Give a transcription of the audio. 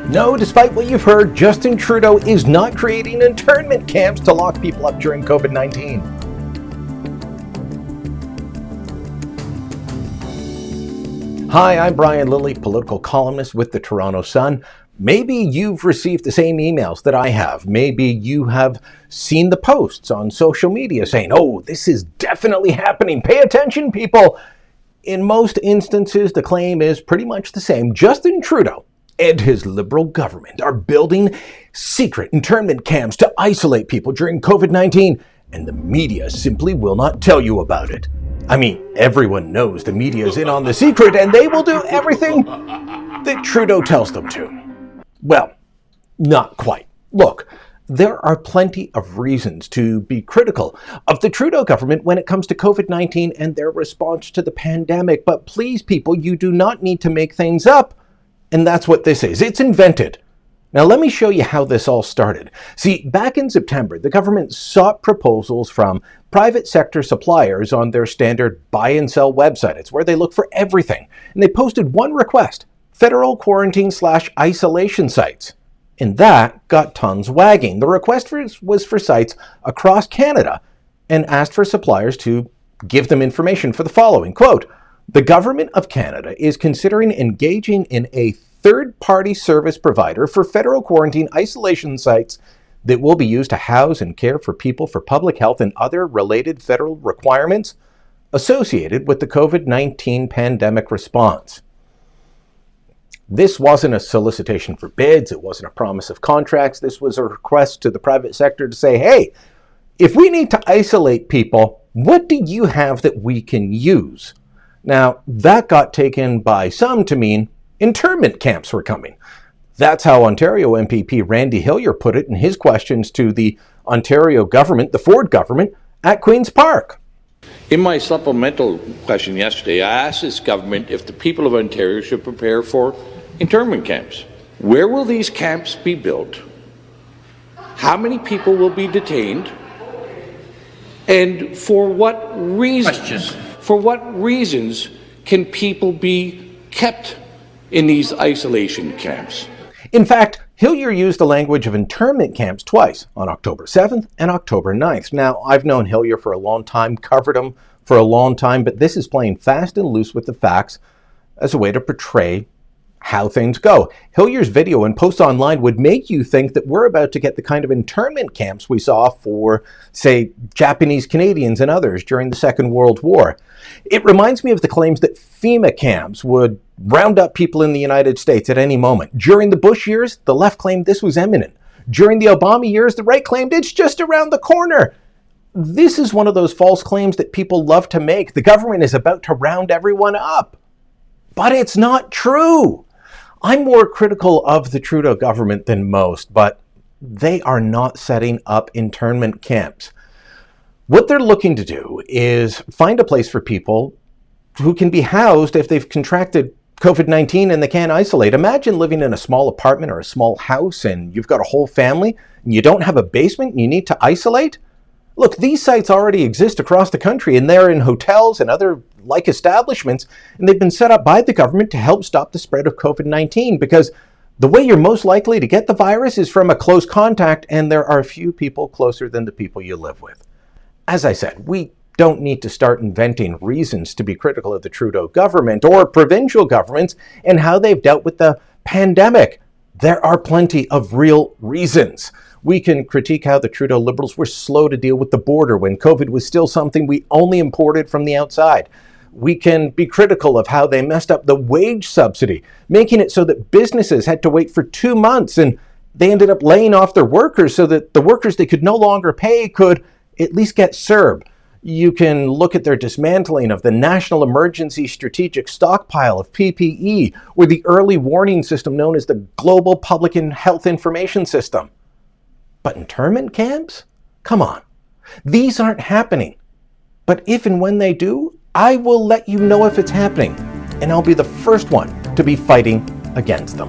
No, despite what you've heard, Justin Trudeau is not creating internment camps to lock people up during COVID-19. Hi, I'm Brian Lilley, political columnist with the Toronto Sun. Maybe you've received the same emails that I have. Maybe you have seen the posts on social media saying, oh, this is definitely happening. Pay attention, people. In most instances, the claim is pretty much the same. Justin Trudeau and his Liberal government are building secret internment camps to isolate people during COVID-19, and the media simply will not tell you about it. I mean, everyone knows the media is in on the secret, and they will do everything that Trudeau tells them to. Well, not quite. Look, there are plenty of reasons to be critical of the Trudeau government when it comes to COVID-19 and their response to the pandemic. But please, people, you do not need to make things up. And that's what this is. It's invented. Now, let me show you how this all started. See, back in September, the government sought proposals from private sector suppliers on their standard buy and sell website. It's where they look for everything. And they posted one request: federal quarantine/isolation sites. And that got tongues wagging. The request was for sites across Canada and asked for suppliers to give them information for the following. Quote, the government of Canada is considering engaging in a third-party service provider for federal quarantine isolation sites that will be used to house and care for people for public health and other related federal requirements associated with the COVID-19 pandemic response. This wasn't a solicitation for bids. It wasn't a promise of contracts. This was a request to the private sector to say, hey, if we need to isolate people, what do you have that we can use? Now, that got taken by some to mean internment camps were coming. That's how Ontario MPP Randy Hillier put it in his questions to the Ontario government, the Ford government, at Queen's Park. In my supplemental question yesterday, I asked this government if the people of Ontario should prepare for internment camps. Where will these camps be built? How many people will be detained? And for what reasons? For what reasons can people be kept in these isolation camps? In fact, Hillier used the language of internment camps twice, on October 7th and October 9th. Now, I've known Hillier for a long time, covered him for a long time, but this is playing fast and loose with the facts as a way to portray how things go. Hillier's video and posts online would make you think that we're about to get the kind of internment camps we saw for, say, Japanese Canadians and others during the Second World War. It reminds me of the claims that FEMA camps would round up people in the United States at any moment. During the Bush years, the left claimed this was imminent. During the Obama years, the right claimed it's just around the corner. This is one of those false claims that people love to make. The government is about to round everyone up. But it's not true. I'm more critical of the Trudeau government than most, but they are not setting up internment camps. What they're looking to do is find a place for people who can be housed if they've contracted COVID-19 and they can't isolate. Imagine living in a small apartment or a small house and you've got a whole family and you don't have a basement and you need to isolate. Look, these sites already exist across the country and they're in hotels and other like establishments, and they've been set up by the government to help stop the spread of COVID-19 because the way you're most likely to get the virus is from a close contact, and there are few people closer than the people you live with. As I said, we don't need to start inventing reasons to be critical of the Trudeau government or provincial governments and how they've dealt with the pandemic. There are plenty of real reasons. We can critique how the Trudeau Liberals were slow to deal with the border when COVID was still something we only imported from the outside. We can be critical of how they messed up the wage subsidy, making it so that businesses had to wait for 2 months and they ended up laying off their workers so that the workers they could no longer pay could at least get CERB. You can look at their dismantling of the National Emergency Strategic Stockpile of PPE or the early warning system known as the Global Public Health Information System. But internment camps? Come on. These aren't happening. But if and when they do, I will let you know if it's happening, and I'll be the first one to be fighting against them.